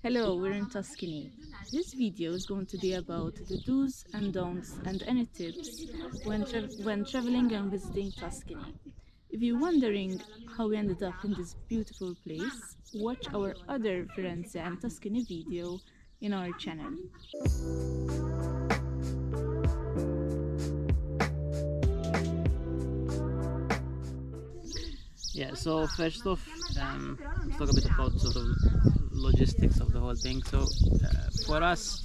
Hello, we're in Tuscany. This video is going to be about the do's and don'ts and any tips when traveling and visiting Tuscany. If you're wondering how we ended up in this beautiful place, watch our other Firenze and Tuscany video in our channel. Yeah, so first off, let's talk a bit about sort of logistics of the whole thing. So for us,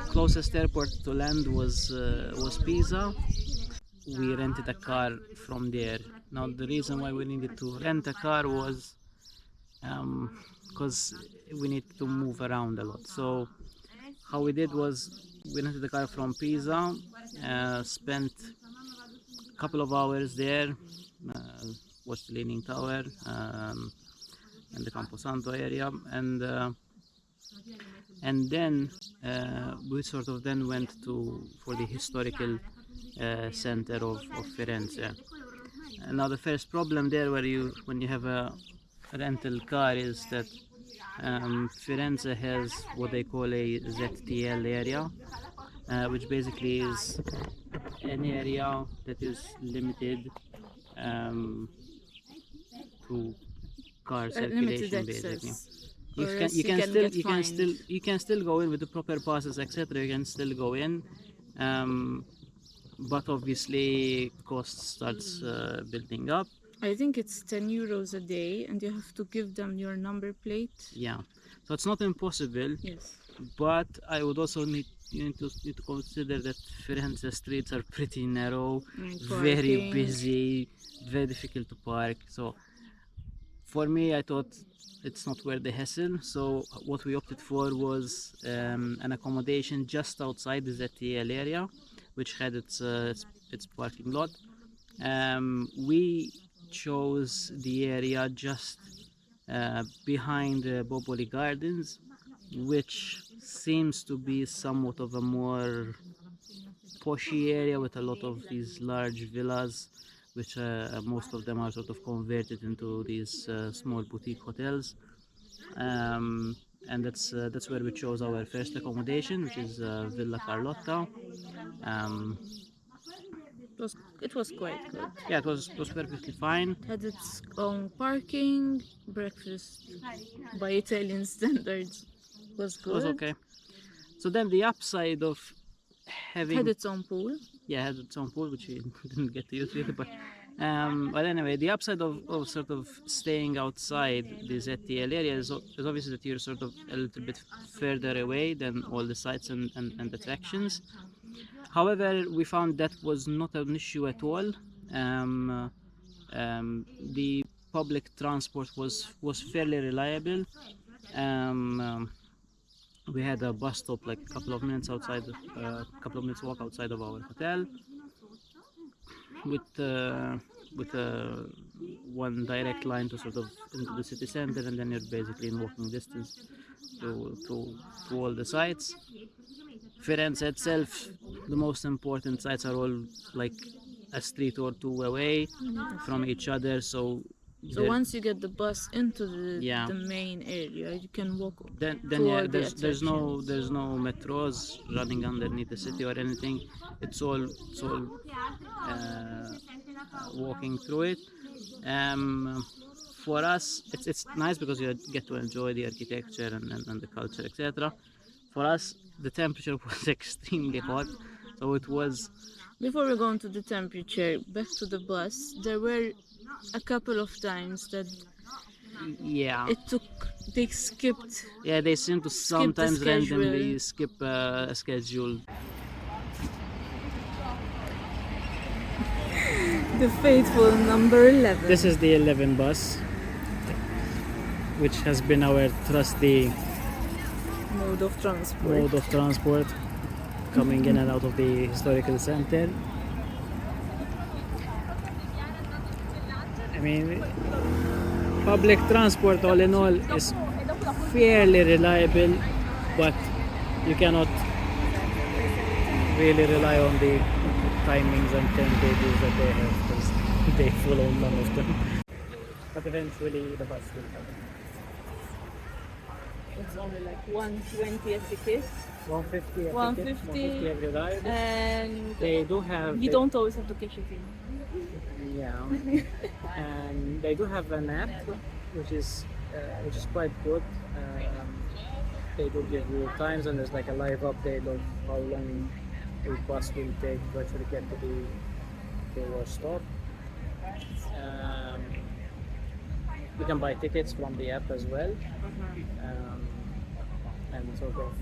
closest airport to land was Pisa. We rented a car from there. Now the reason why we needed to rent a car was because we need to move around a lot. So how we did was we rented the car from Pisa, spent a couple of hours there, watched the Leaning Tower and the Camposanto area, and then we sort of then went for the historical center of Firenze. And now the first problem there when you have a rental car is that Firenze has what they call a ZTL area, which basically is an area that is limited to car circulation, basically. You can still go in with the proper passes, etc. You can still go in, but obviously cost starts building up. I think it's €10 a day, and you have to give them your number plate. Yeah, so it's not impossible. Yes, but I would also need to consider that Firenze streets are pretty narrow, very busy, very difficult to park. So for me, I thought it's not worth the hassle. So what we opted for was an accommodation just outside the ZTL area, which had its parking lot. We chose the area just behind Boboli Gardens, which seems to be somewhat of a more poshy area with a lot of these large villas, which most of them are sort of converted into these small boutique hotels, and that's where we chose our first accommodation, which is Villa Carlotta. It was quite good. Yeah, it was perfectly fine. It had its own parking, breakfast by Italian standards was good. It was okay. So then the upside of having had its own pool. Yeah, had its own pool, which we didn't get to use really, but anyway, the upside of sort of staying outside the ZTL area is obviously that you're sort of a little bit further away than all the sites and attractions. However, we found that was not an issue at all. The public transport was fairly reliable. We had a bus stop like a couple of minutes walk outside of our hotel, with one direct line to sort of into the city center, and then you're basically in walking distance to all the sites. Firenze itself, the most important sites are all like a street or two away from each other, so once you get the bus into the main area, you can walk. Then there's no metros running underneath the city or anything. It's all walking through it. For us, it's nice because you get to enjoy the architecture and the culture, etc. For us, the temperature was extremely hot, so it was. Before we go on to the temperature, back to the bus, there were a couple of times that they skipped. Yeah, they seem to sometimes randomly skip a schedule. The faithful number 11. This is the 11 bus, which has been our trusty mode of transport coming in and out of the historical center. I mean, public transport all in all is fairly reliable, but you cannot really rely on the timings and timetables that they have, because they follow none of them. But eventually the bus will come. it's only like 120 a ticket, 150 a 150, ticket, 150 every ride. and They do have. you don't always have to cash it in. Yeah, and they do have an app, which is quite good. They do give you times, and there's like a live update of how long a bus will take to actually get to your stop. You can buy tickets from the app as well, and sort of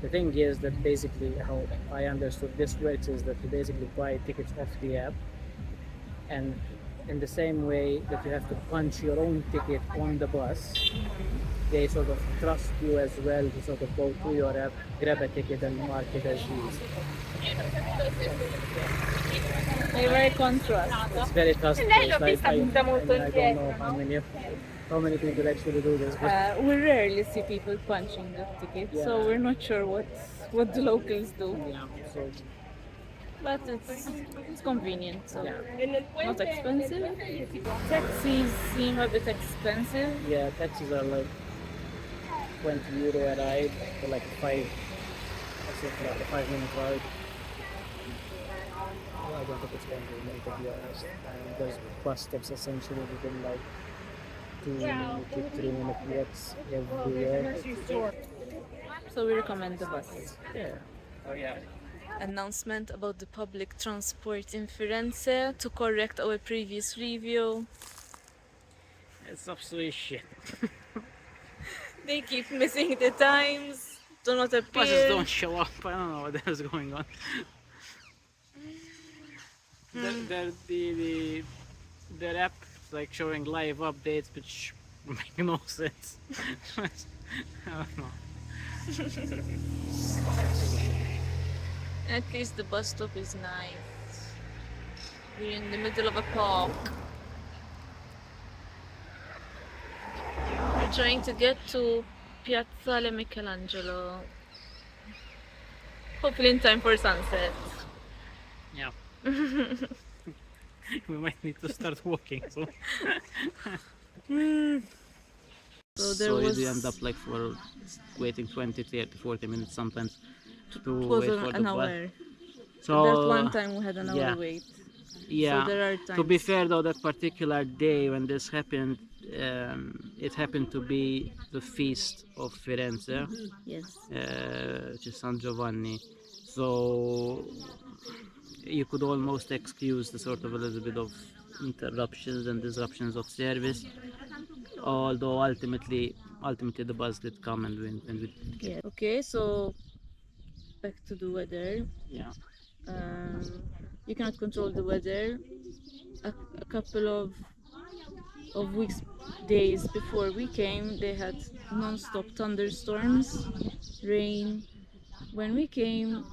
the thing is that basically how I understood this works is that you basically buy tickets off the app, and in the same way that you have to punch your own ticket on the bus, they sort of trust you as well to sort of go to your app, grab a ticket and mark it as yours. A very contrast. It's very trustworthy. I don't know how many people actually do this, but We rarely see people punching the ticket, so Yeah. we're not sure what the locals do. yeah, so But it's convenient, so yeah. not expensive. Taxis seem a bit expensive. Yeah, taxis are like 20 euro a ride for like I think like a 5-minute ride. I don't think it's going to be, to be honest. There's bus stops essentially within like 2 to 3 minute walks everywhere. So we recommend the bus. Yeah. Oh yeah. Announcement about the public transport in Firenze to correct our previous review. It's absolutely shit. They keep missing the times, do not Buses appear. don't show up. I don't know what the hell's going on. Their app is like showing live updates, which make no sense. I don't know. At least the bus stop is nice. We're in the middle of a park. We're trying to get to Piazza Michelangelo. Hopefully in time for sunset. Yeah. We might need to start walking. So there was you end up like for waiting 20, 30, 40 minutes sometimes to it was wait for an the bus. hour. So That one time we had an hour yeah. wait. Yeah. So there are times. To be fair though, that particular day when this happened, it happened to be the feast of Firenze, Yes. which is San Giovanni. So you could almost excuse the sort of a little bit of interruptions and disruptions of service. Although ultimately the bus did come and we Yeah. Okay, so back to the weather. yeah. You cannot control the weather. A couple of days before we came, they had non-stop thunderstorms, rain. When we came,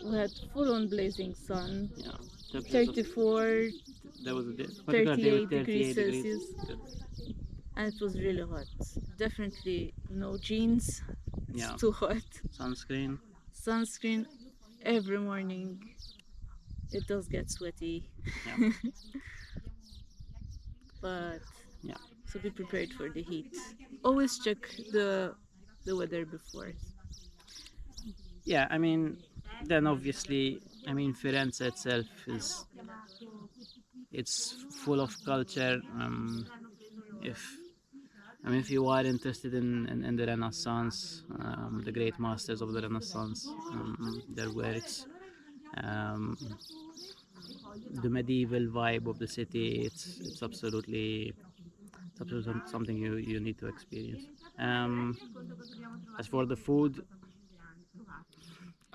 we had full-on blazing sun, Yeah. Temperatures of- 34, There was a particular day with 38 degrees 38 degrees. Celsius, and it was really hot. Definitely no jeans. It's Yeah. too hot. Sunscreen. Sunscreen every morning. It does get sweaty. Yeah. But Yeah. so be prepared for the heat. Always check the weather before. Yeah, I mean, then obviously, I mean, Firenze itself it's full of culture. If you are interested in the Renaissance, the great masters of the Renaissance, their works, the medieval vibe of the city, it's absolutely something you need to experience. As for the food,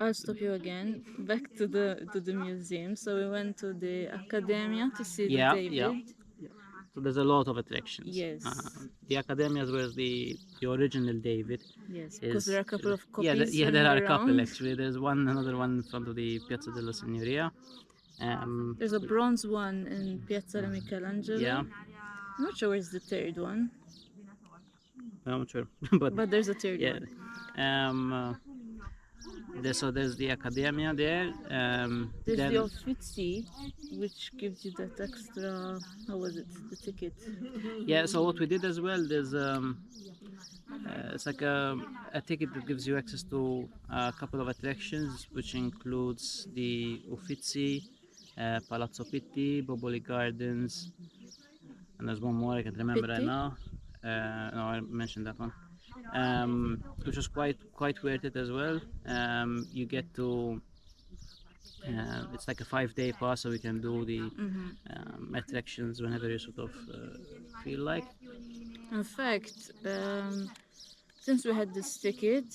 I'll stop you again. Back to the museum. So we went to the Accademia to see yeah, the David. yeah. So there's a lot of attractions. Yes. The Academia is where the original David. Yes, because there are a couple of copies. Yeah, there are a couple around. actually. There's another one in front of the Piazza della Signoria. There's a bronze one in Piazza Michelangelo. Yeah, I'm not sure where's the third one, I'm not sure, but there's a third yeah. one. There's the Academia there. There's then the Uffizi, which gives you that extra. How was it? The ticket. yeah. So what we did as well, It's like a ticket that gives you access to a couple of attractions, which includes the Uffizi, Palazzo Pitti, Boboli Gardens, and there's one more I can't remember right Pitti? now. No, I mentioned that one, which was quite worth it as well. You get to it's like a 5-day pass, so we can do the attractions whenever you sort of feel like. In fact, since we had this ticket,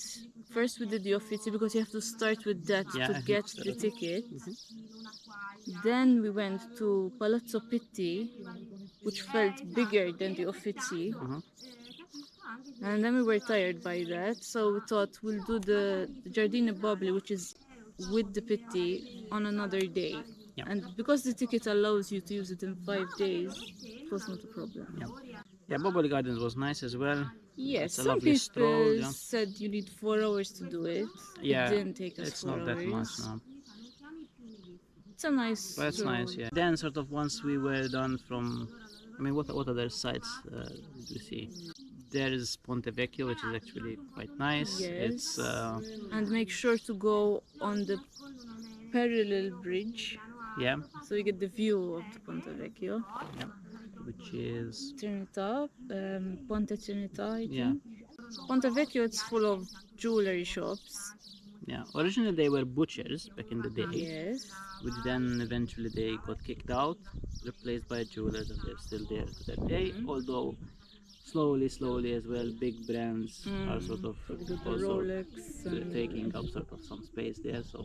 first we did the Uffizi because you have to start with that Yeah, to I get think the so. ticket. Then we went to Palazzo Pitti, which felt bigger than the Uffizi. And then we were tired by that, so we thought we'll do the Giardino Boboli, which is with the Pitti, on another day. Yeah. And because the ticket allows you to use it in 5 days, it was not a problem. Yeah, Boboli Gardens was nice as well. Yes, It's a some lovely stroll. people Yeah, said you need 4 hours to do it. yeah, It didn't take us it's 4 not that much, hours. no. It's a nice But it's stroll. nice, yeah. Then sort of once we were done from, I mean, what other sites did we see? There is Ponte Vecchio, which is actually quite nice. Yes. It's And make sure to go on the parallel bridge yeah, so you get the view of the Ponte Vecchio. yeah, which is Trinità, Ponte Trinità, I yeah, think. Ponte Vecchio, it's full of jewelry shops. yeah. Originally they were butchers back in the day, Yes. which then eventually they got kicked out, replaced by jewelers, and they're still there to that day. Although slowly as well, big brands are sort of So we got the also Rolex and taking up sort of some space there. So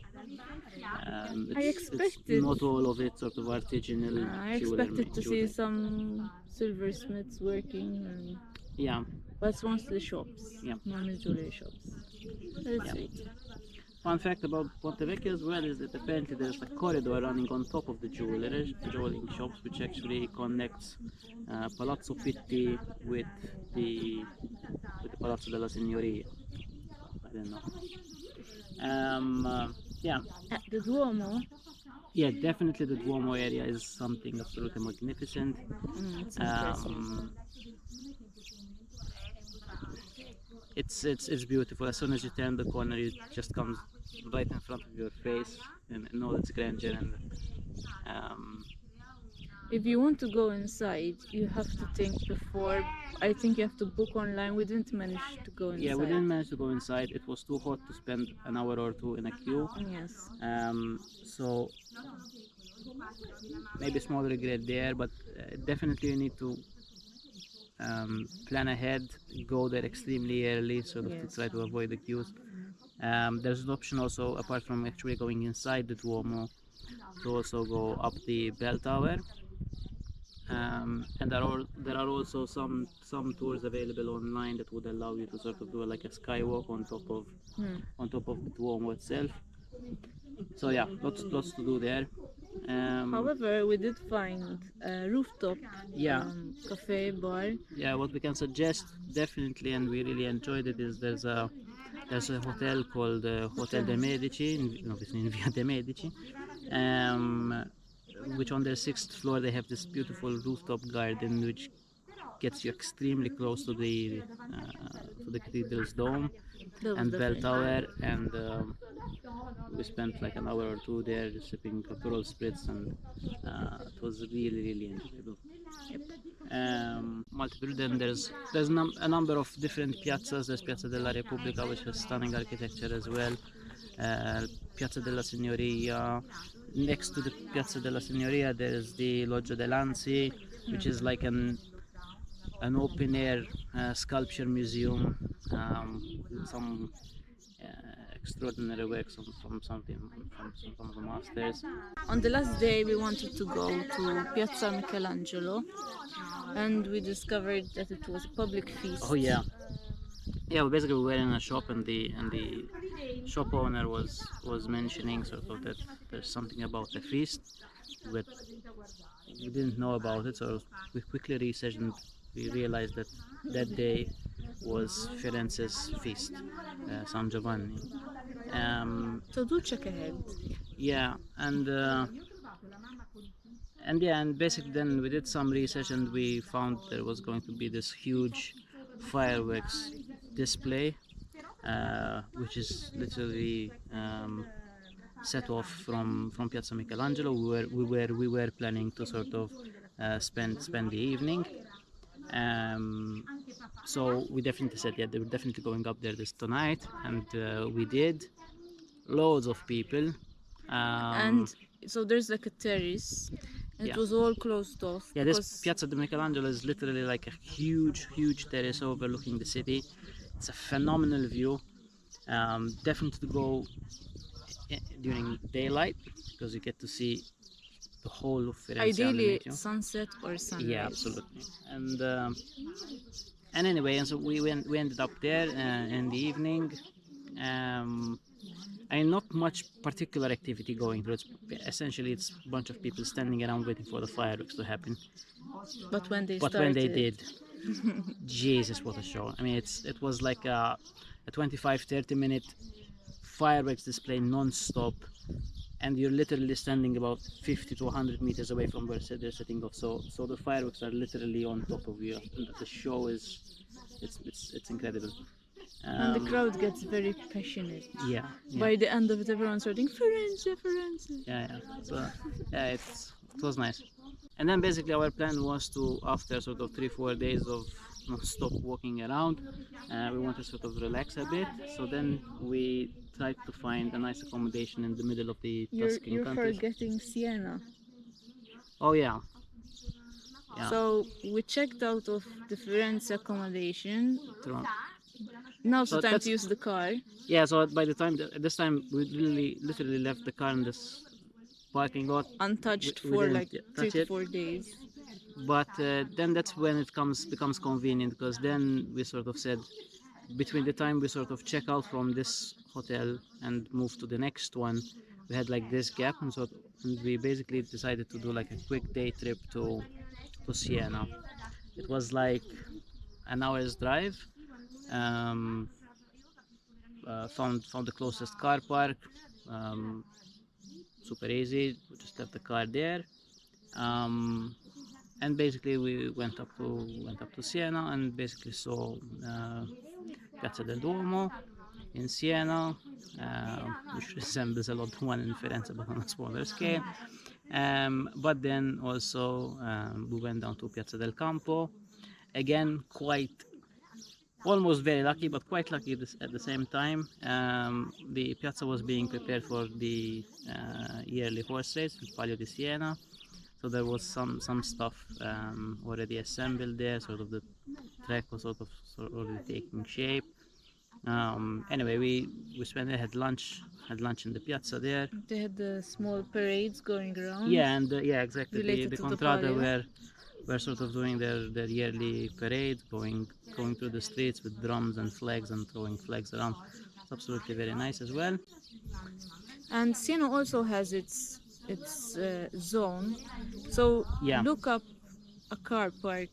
I it's expected not all of it sort of artisanal I jewelry. expected to see some silversmiths working, Yeah, but it's mostly shops, yeah. normal jewelry shops. Very Yeah. sweet. Fun fact about Ponte Vecchio as well is that apparently there's a corridor running on top of the jewelry shops, which actually connects Palazzo Pitti with the Palazzo della Signoria. I don't know. Yeah, The Duomo, yeah, definitely the Duomo area is something absolutely magnificent. it's impressive. It's beautiful. As soon as you turn the corner, it just comes right in front of your face and all its grandeur. And If you want to go inside, you have to think before. I think you have to book online. We didn't manage to go inside. yeah, we didn't manage to go inside. It was too hot to spend an hour or two in a queue. Yes. So maybe small regret there, but definitely you need to plan ahead, go there extremely early, sort of to Yes. try to avoid the queues. There's an option also, apart from actually going inside the Duomo, to also go up the bell tower. And there are also some tours available online that would allow you to sort of do like a skywalk on top of the Duomo itself. So yeah, lots to do there. However, we did find a rooftop Yeah. cafe bar. Yeah, what we can suggest definitely, and we really enjoyed it, is there's a hotel called Hotel de Medici, obviously in Via de Medici, which on their 6th floor they have this beautiful rooftop garden which gets you extremely close to the cathedral's dome That was and bell definitely tower, and we spent like an hour or two there just sipping Aperol spritz, and it was really enjoyable. Multiple. Then there's a number of different piazzas. There's Piazza della Repubblica, which has stunning architecture as well. Piazza della Signoria. Next to the Piazza della Signoria, there's the Loggia dell'Anzi, which is like an open air sculpture museum. Some extraordinary works from some of the masters. On the last day, we wanted to go to Piazza Michelangelo, and we discovered that it was a public feast. Oh yeah, yeah. We basically were in a shop, and the shop owner was mentioning sort of that there's something about the feast, but we didn't know about it. So we quickly researched, and we realized that that day was Firenze's feast, San Giovanni. So do check ahead. Yeah, and basically then we did some research and we found there was going to be this huge fireworks display, which is literally set off from Piazza Michelangelo. We were planning to sort of spend the evening. So we definitely said, yeah, they were definitely going up there this tonight, and we did. Loads of people. And so there's like a terrace, and Yeah. it was all closed off Yeah, this because Piazza di Michelangelo is literally like a huge terrace overlooking the city. It's a phenomenal view. Definitely to go during daylight because you get to see the whole of Firenze ideally underneath you. sunset or sunrise. Yeah, absolutely. And anyway, and so we ended up there in the evening. And not much particular activity going through. Essentially, it's a bunch of people standing around waiting for the fireworks to happen. But when they But started, when they did, Jesus, what a show! I mean, it was like a 25-30 minute fireworks display non-stop, and you're literally standing about 50 to 100 meters away from where they're setting off. So the fireworks are literally on top of you. The show is it's incredible. and the crowd gets very passionate. Yeah, yeah. By the end of it, everyone's shouting Firenze, Firenze. Yeah. So yeah, it was nice. And then basically our plan was to, after sort of 3-4 days of non-stop walking around, we want to sort of relax a bit. So then we tried to find a nice accommodation in the middle of the Tuscan You're countryside. forgetting Siena. Oh yeah. Yeah. So we checked out of the Firenze accommodation. True. Now's So the time that's- to use the car. Yeah, so by the time, this time we literally left the car in this parking lot. Untouched We for didn't like touch 3 to it. 4 days. But then that's when it becomes convenient, because then we sort of said, between the time we sort of check out from this hotel and move to the next one, we had like this gap, and we basically decided to do like a quick day trip to Siena. It was like an hour's drive. Found the closest car park. Super easy. We just left the car there. And basically we went up to Siena and basically saw Piazza del Duomo in Siena, which resembles a lot the one in Firenze but on a smaller scale. But then also we went down to Piazza del Campo. Again, almost very lucky, but quite lucky at the same time. The piazza was being prepared for the yearly horse race, il Palio di Siena. So there was some stuff already assembled there. Sort of the track was sort of already taking shape. Anyway, we had lunch in the piazza there. They had the small parades going around. Yeah, and yeah, exactly. Related The to the Contrada Palio. were sort of doing their yearly parade, going through the streets with drums and flags and throwing flags around. It's absolutely very nice as well. And Siena also has its zone. So Yeah. look up a car park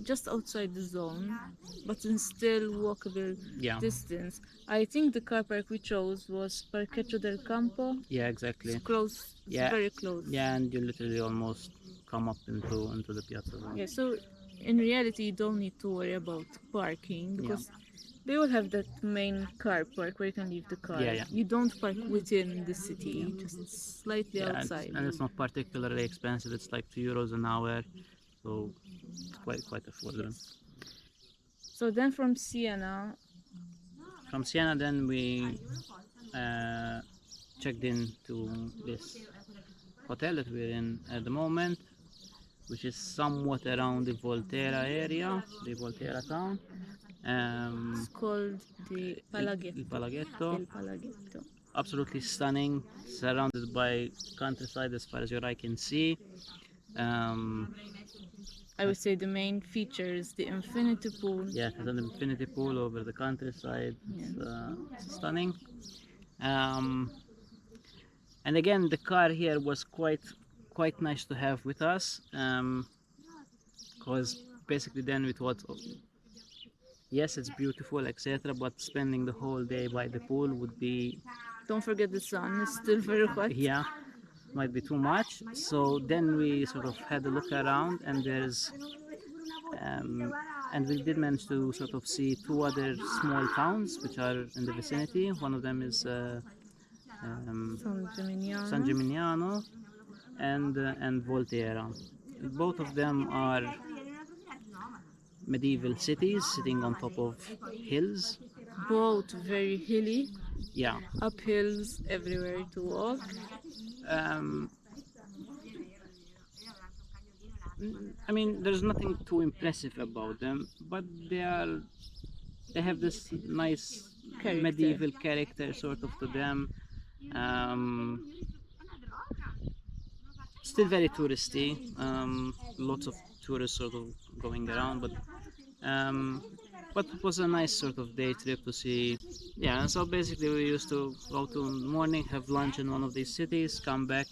just outside the zone, but in still walkable Yeah. distance. I think the car park we chose was Parcheggio del Campo. Yeah, exactly. It's close. It's Yeah. very close. Yeah, and you literally almost come up into the piazza zone. Yeah, so in reality, you don't need to worry about parking because they will have that main car park where you can leave the car. Yeah. You don't park within the city, just slightly Yeah, outside. and it's not particularly expensive. It's like €2 an hour, so it's quite affordable. So then from Siena, From Siena, then we checked in to this hotel that we're in at the moment, which is somewhat around the Volterra area, the Volterra town. it's called the Palaghetto. Il Palaghetto. El Palaghetto. Absolutely stunning, surrounded by countryside as far as your eye can see. I would say the main feature is the infinity pool. Yeah, it has an infinity pool over the countryside. It's stunning. And again, the car here was quite nice to have with us, because basically then we thought, oh, yes, it's beautiful, etc., but spending the whole day by the pool would be, Don't forget the sun, it's still very hot. yeah, might be too much. So then we sort of had a look around, and there's and we did manage to sort of see two other small towns which are in the vicinity. One of them is San Gimignano and Volterra. Both of them are medieval cities sitting on top of hills. Both very hilly, Yeah. up hills everywhere to walk. I mean, there's nothing too impressive about them, but they have this nice Character. medieval character sort of to them. Um, Still very touristy. Lots of tourists sort of going around, but it was a nice sort of day trip to see. Yeah, so basically we used to go to in the morning, have lunch in one of these cities, come back,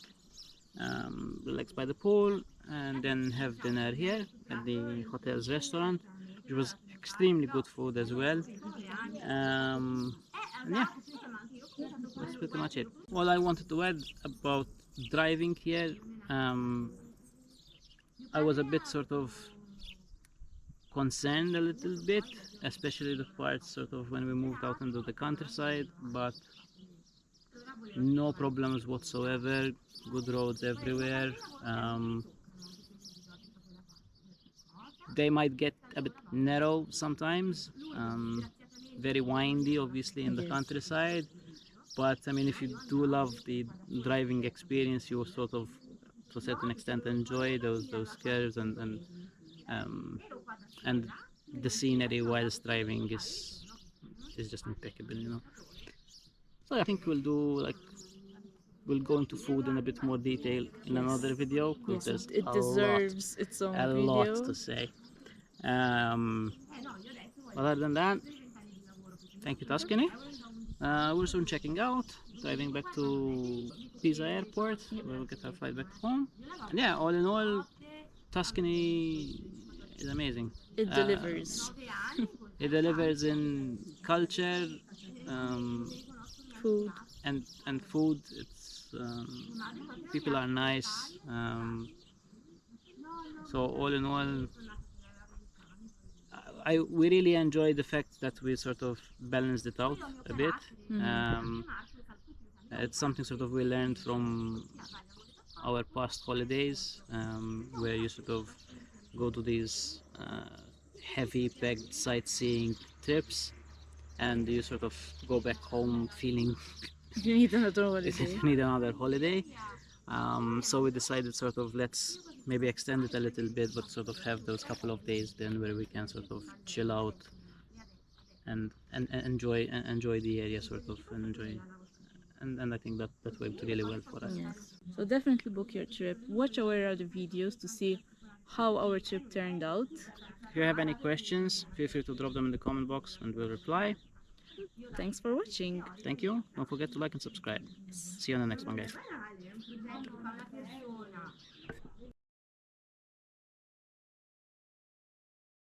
relax by the pool, and then have dinner here at the hotel's restaurant. It was extremely good food as well. And yeah, that's pretty much it. All I wanted to add about driving here, I was a bit sort of concerned a little bit, especially the parts sort of when we moved out into the countryside, but no problems whatsoever, good roads everywhere. They might get a bit narrow sometimes, very windy obviously in the Yes. countryside, but I mean if you do love the driving experience, you will sort of to a certain extent enjoy those curves and the scenery whilst driving is just impeccable, you know. So I think we'll go into food in a bit more detail in Yes. another video because Yes, there's it deserves its own a video. lot to say. Other than that, thank you Tuscany. We're soon checking out, driving back to Pisa airport where we'll get our flight back home. And yeah, all in all, Tuscany is amazing. It delivers. It delivers in culture, Food. and food. It's people are nice. So all in all, we really enjoy the fact that we sort of balanced it out a bit. It's something sort of we learned from our past holidays, where you sort of go to these heavy packed sightseeing trips and you sort of go back home feeling You need another holiday. you need another holiday. So we decided sort of let's maybe extend it a little bit, but sort of have those couple of days then where we can sort of chill out and enjoy the area sort of and enjoy. And I think that worked really well for us. Yes. So definitely book your trip. Watch our other videos to see how our trip turned out. If you have any questions, feel free to drop them in the comment box and we'll reply. Thanks for watching. Thank you. Don't forget to like and subscribe. See you on the next one, guys.